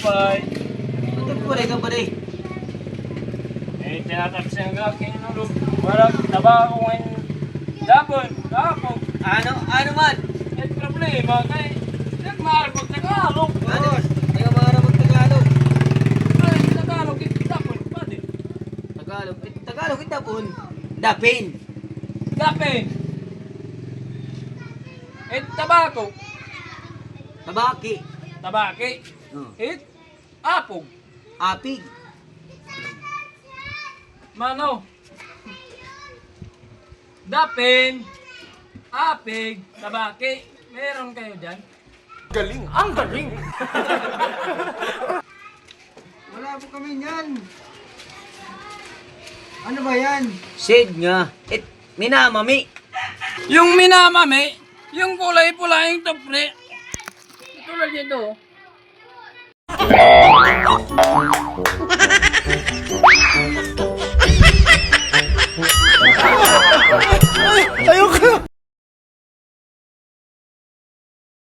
Bye. Ito po rin ka pa rin. Eh, tinataksiyan ka, kinulog. Walang tabako ngayon. Dapat, kapag. Ano man? May problema kay nagmarapag Tagalog. Ano? Hindi ka maramag Tagalog. Ay, Tagalog, dapat pa din. Tagalog. Tagalog kita po. Dapin. Dapin. Eh, tabako. Tabaki. Tabaki. Oh. Eh, apog. Apig. Mano. Dapin. Apig. Tabaki. Meron kayo dyan? Galing! Ang galing! Wala po kami niyan. Ano ba yan? Sid nga. Minamami. Yung minamami, yung kulay-pula yung topre. Tulad nito.